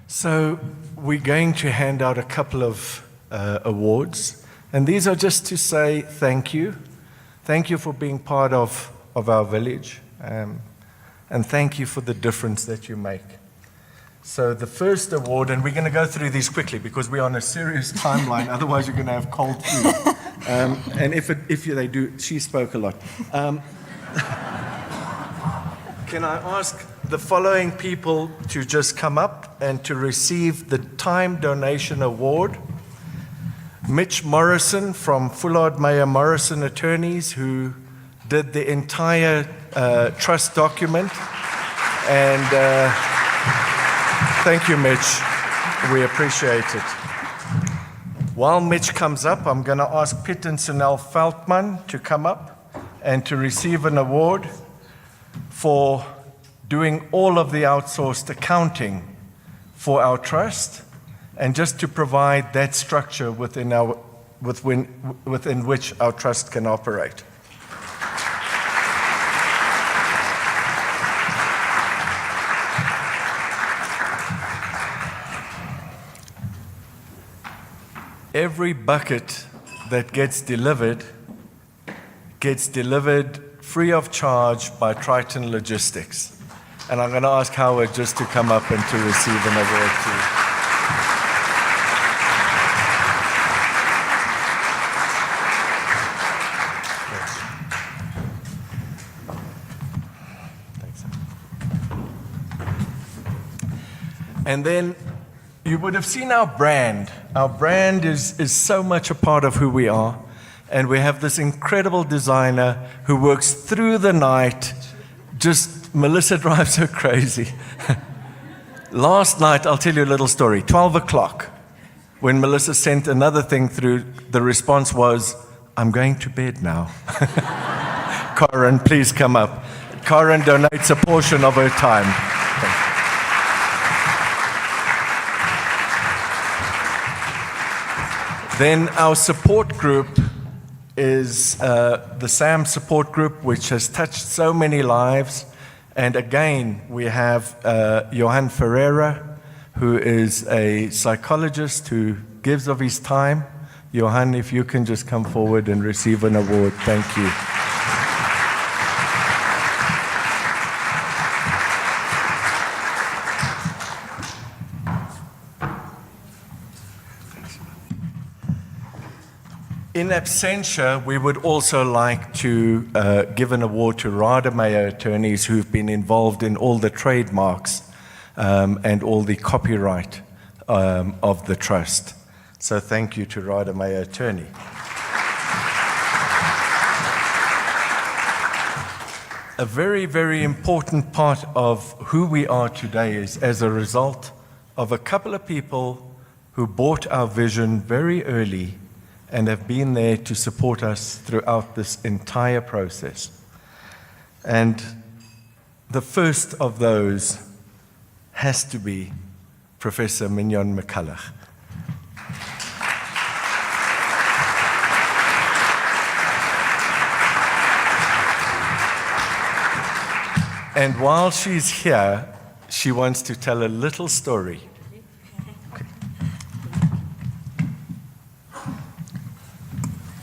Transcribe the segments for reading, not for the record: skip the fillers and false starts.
So we're going to hand out a couple of awards, and these are just to say thank you. Thank you for being part of our village, and thank you for the difference that you make. So the first award, and we're going to go through these quickly because we're on a serious timeline, otherwise you're going to have cold food. And if they do, she spoke a lot. Can I ask the following people to just come up and to receive the Time Donation Award? Mitch Morrison from Fullard Mayer Morrison Attorneys, who did the entire trust document. And thank you, Mitch. We appreciate it. While Mitch comes up, I'm going to ask Pitt and Sunel Feldman to come up and to receive an award for doing all of the outsourced accounting for our trust, and just to provide that structure within which our trust can operate. Every bucket that gets delivered free of charge by Triton Logistics. And I'm going to ask Howard just to come up and to receive an award too. Thanks. And then you would have seen our brand. Our brand is so much a part of who we are. And we have this incredible designer who works through the night. Just, Melissa drives her crazy. Last night, I'll tell you a little story. 12 o'clock, when Melissa sent another thing through, the response was, I'm going to bed now. Karen, please come up. Karen donates a portion of her time. Then our support group is the SAM support group, which has touched so many lives. And again, we have Johan Ferreira, who is a psychologist who gives of his time. Johan, if you can just come forward and receive an award. Thank you. In absentia, we would also like to give an award to Rademacher attorneys who've been involved in all the trademarks and all the copyright of the trust. So thank you to Rademacher attorney. A very, very important part of who we are today is as a result of a couple of people who bought our vision very early and have been there to support us throughout this entire process. And the first of those has to be Professor Mignon McCulloch. And while she's here, she wants to tell a little story.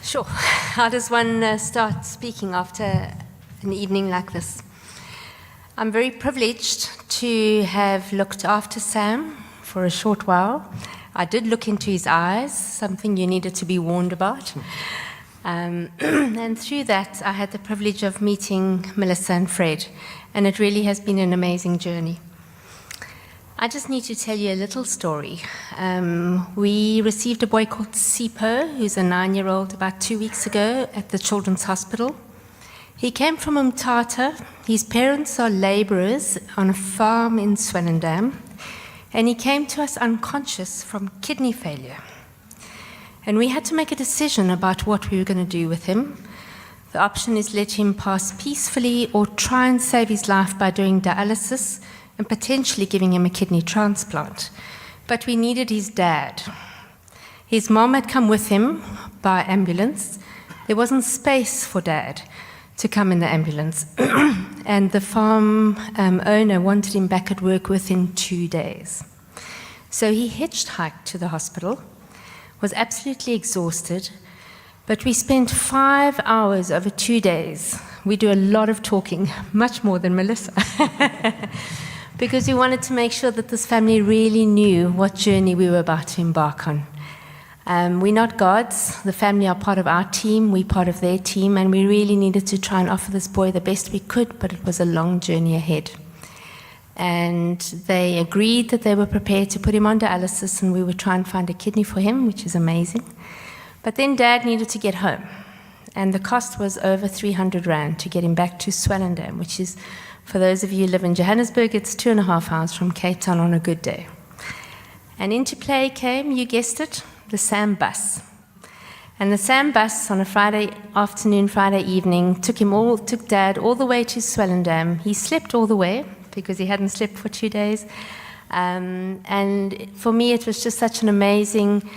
Sure. How does one start speaking after an evening like this? I'm very privileged to have looked after Sam for a short while. I did look into his eyes, something you needed to be warned about. And through that, I had the privilege of meeting Melissa and Fred, and it really has been an amazing journey. I just need to tell you a little story. We received a boy called Sipho, who's a 9-year-old, about 2 weeks ago at the Children's Hospital. He came from Umtata. His parents are laborers on a farm in Swellendam, and he came to us unconscious from kidney failure. And we had to make a decision about what we were going to do with him. The option is let him pass peacefully or try and save his life by doing dialysis and potentially giving him a kidney transplant. But we needed his dad. His mom had come with him by ambulance. There wasn't space for Dad to come in the ambulance. And the farm owner wanted him back at work within 2 days. So he hitchhiked to the hospital, was absolutely exhausted, but we spent 5 hours over 2 days. We do a lot of talking, much more than Melissa, because we wanted to make sure that this family really knew what journey we were about to embark on. We're not gods. The family are part of our team. We're part of their team. And we really needed to try and offer this boy the best we could, but it was a long journey ahead. And they agreed that they were prepared to put him on dialysis, and we would try and find a kidney for him, which is amazing. But then Dad needed to get home. And the cost was over 300 Rand to get him back to Swellendam, which is, for those of you who live in Johannesburg, it's 2.5 hours from Cape Town on a good day. And into play came, you guessed it, the SAM bus. And the SAM bus on a Friday afternoon, Friday evening, took Dad all the way to Swellendam. He slept all the way because he hadn't slept for 2 days. And for me, it was just such an amazing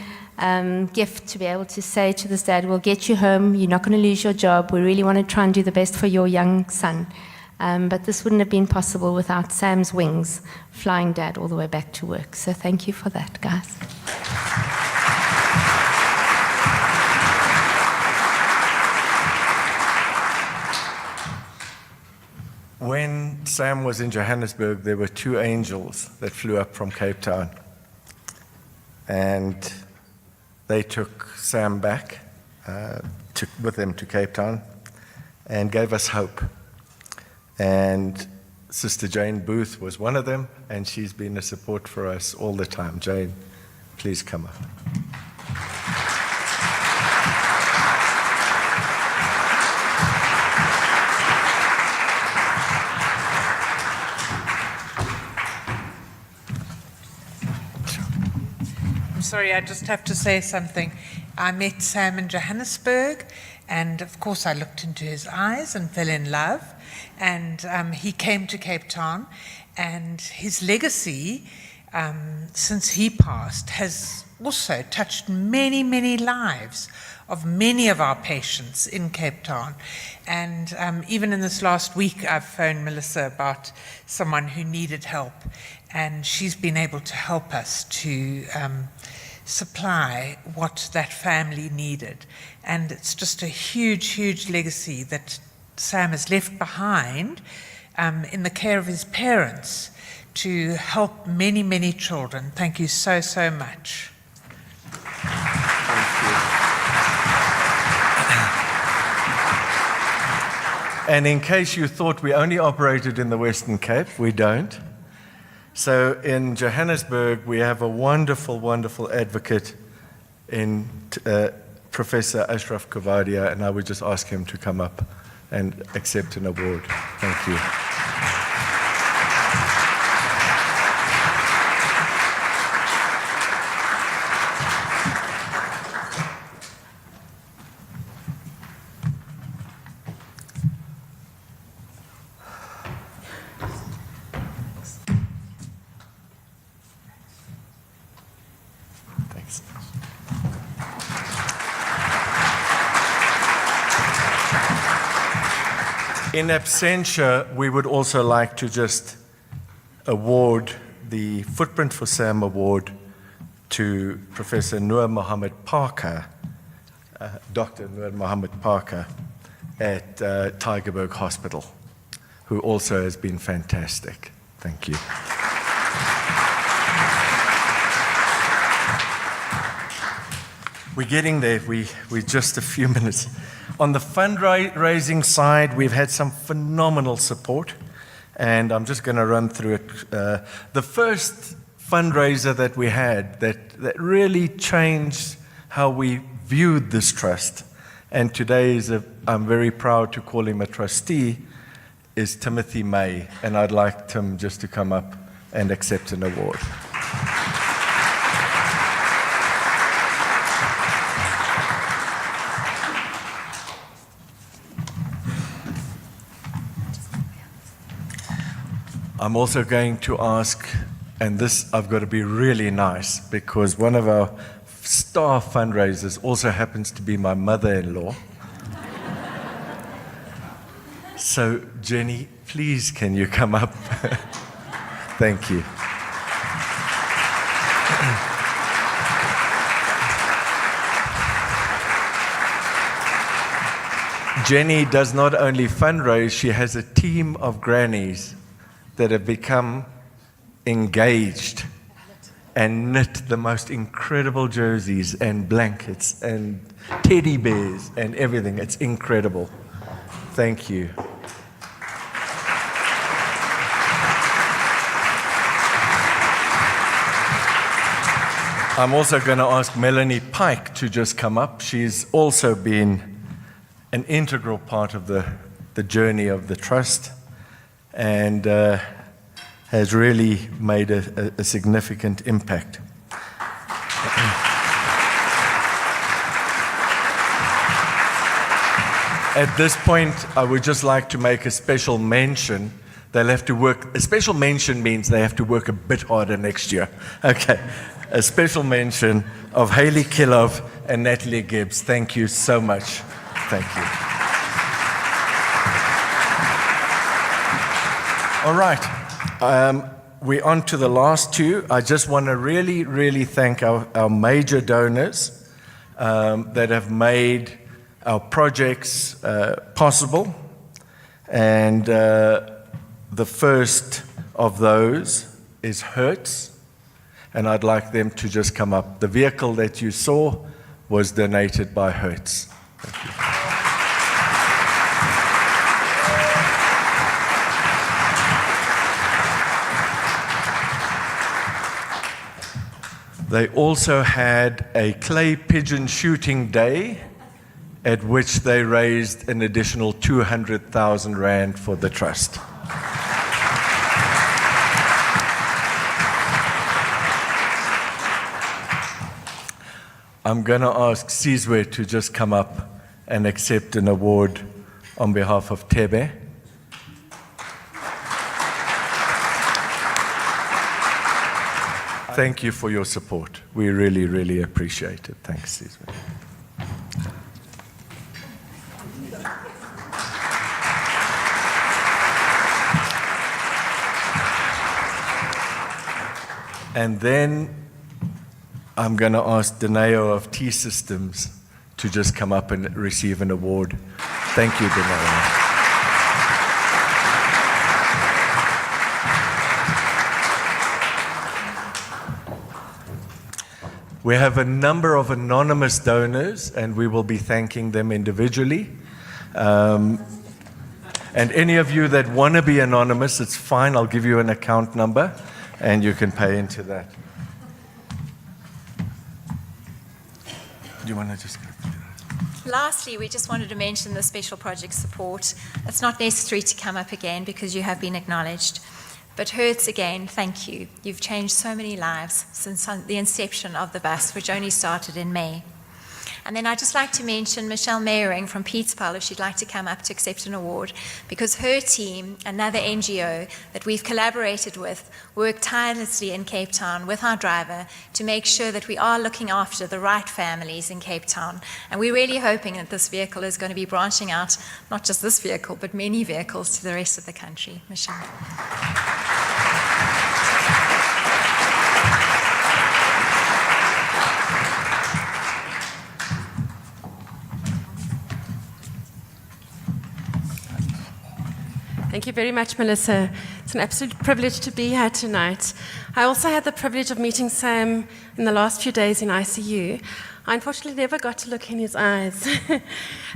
gift to be able to say to this dad, we'll get you home, you're not going to lose your job, we really want to try and do the best for your young son. But this wouldn't have been possible without Sam's wings flying Dad all the way back to work. So thank you for that, guys. When Sam was in Johannesburg, there were 2 angels that flew up from Cape Town. And they took Sam back with them to Cape Town and gave us hope. And Sister Jane Booth was one of them, and she's been a support for us all the time. Jane, please come up. I'm sorry, I just have to say something. I met Sam in Johannesburg, and of course I looked into his eyes and fell in love. And he came to Cape Town, and his legacy, since he passed, has also touched many, many lives of many of our patients in Cape Town. And even in this last week, I've phoned Melissa about someone who needed help, and she's been able to help us to supply what that family needed. And it's just a huge, huge legacy that Sam has left behind in the care of his parents to help many, many children. Thank you so, so much. And in case you thought we only operated in the Western Cape, we don't. So in Johannesburg, we have a wonderful, wonderful advocate in Professor Ashraf Kavadia, and I would just ask him to come up and accept an award. Thank you. Thanks. In absentia, we would also like to just award the Footprint for Sam Award to Professor Noor Mohammed Parker, Dr. Noor Mohammed Parker at Tygerberg Hospital, who also has been fantastic. Thank you. We're getting there. We're just a few minutes. On the fundraising side, we've had some phenomenal support, and I'm just going to run through it. The first fundraiser that we had that really changed how we viewed this trust, and today I'm very proud to call him a trustee, is Timothy May, and I'd like Tim just to come up and accept an award. I'm also going to ask, and this I've got to be really nice, because one of our star fundraisers also happens to be my mother-in-law. So, Jenny, please can you come up? Thank you. Jenny does not only fundraise, she has a team of grannies that have become engaged and knit the most incredible jerseys and blankets and teddy bears and everything. It's incredible. Thank you. I'm also going to ask Melanie Pike to just come up. She's also been an integral part of the journey of the trust and has really made a significant impact. At this point, I would just like to make a special mention. They'll have to work, a special mention means they have to work a bit harder next year. Okay, a special mention of Hayley Kilov and Natalie Gibbs. Thank you so much. Thank you. All right, we're on to the last two. I just want to really, really thank our major donors that have made our projects possible. And the first of those is Hertz, and I'd like them to just come up. The vehicle that you saw was donated by Hertz. Thank you. They also had a clay pigeon shooting day at which they raised an additional 200,000 Rand for the trust. I'm going to ask Sizwe to just come up and accept an award on behalf of Tebe. Thank you for your support. We really, really appreciate it. Thanks, Sizwe. And then I'm going to ask Deneo of T-Systems to just come up and receive an award. Thank you, Deneo. We have a number of anonymous donors, and we will be thanking them individually. And any of you that want to be anonymous, it's fine. I'll give you an account number, and you can pay into that. Do you want to just go through that? Lastly, we just wanted to mention the special project support. It's not necessary to come up again because you have been acknowledged. But Hertz, again, thank you. You've changed so many lives since the inception of the bus, which only started in May. And then I'd just like to mention Michelle Meyering from Petersburg, if she'd like to come up to accept an award, because her team, another NGO that we've collaborated with, worked tirelessly in Cape Town with our driver to make sure that we are looking after the right families in Cape Town. And we're really hoping that this vehicle is going to be branching out, not just this vehicle, but many vehicles to the rest of the country. Michelle. Thank you very much, Melissa. It's an absolute privilege to be here tonight. I also had the privilege of meeting Sam in the last few days in ICU. I unfortunately never got to look in his eyes,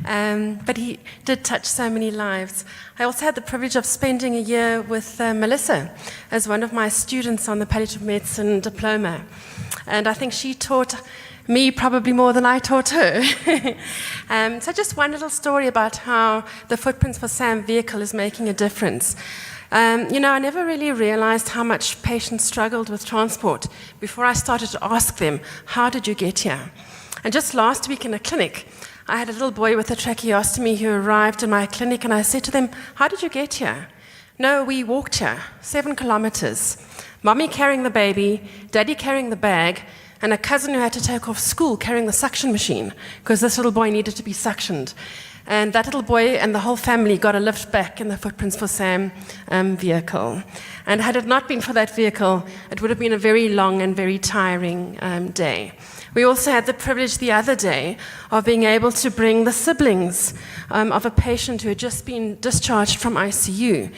but he did touch so many lives. I also had the privilege of spending a year with Melissa as one of my students on the palliative medicine diploma. And I think she taught me probably more than I taught her. So just one little story about how the Footprints for Sam vehicle is making a difference. I never really realized how much patients struggled with transport before I started to ask them, how did you get here? And just last week in a clinic, I had a little boy with a tracheostomy who arrived in my clinic, and I said to them, how did you get here? No, we walked here, 7 kilometers. Mommy carrying the baby, daddy carrying the bag, and a cousin who had to take off school carrying the suction machine because this little boy needed to be suctioned. And that little boy and the whole family got a lift back in the Footprints for Sam vehicle. And had it not been for that vehicle, it would have been a very long and very tiring day. We also had the privilege the other day of being able to bring the siblings of a patient who had just been discharged from ICU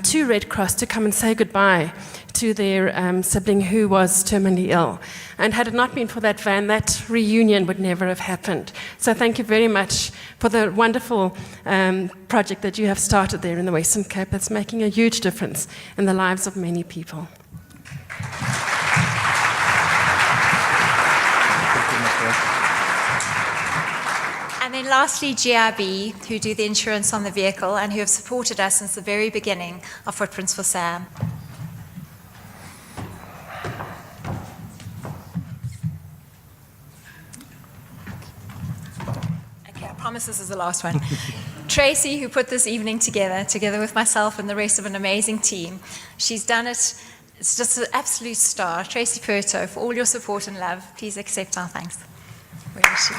to Red Cross to come and say goodbye to their sibling who was terminally ill. And had it not been for that van, that reunion would never have happened. So thank you very much for the wonderful project that you have started there in the Western Cape. It's making a huge difference in the lives of many people. And then lastly, GIB, who do the insurance on the vehicle and who have supported us since the very beginning of Footprints for Sam. Okay, I promise this is the last one. Tracy, who put this evening together with myself and the rest of an amazing team. She's done it. It's just an absolute star. Tracy Perto, for all your support and love, please accept our thanks. Where is she?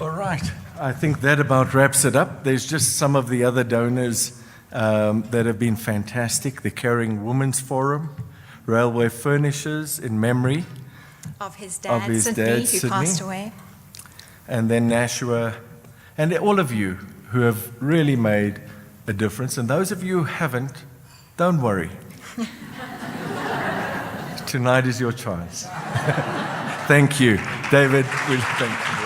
All right. I think that about wraps it up. There's just some of the other donors that have been fantastic. The Caring Women's Forum, Railway Furnishers in memory Of his dad, his Sydney, dad, who Sydney. passed away. and then Nashua, and all of you who have really made a difference. And those of you who haven't, don't worry. Tonight is your chance. Thank you. David, thank you.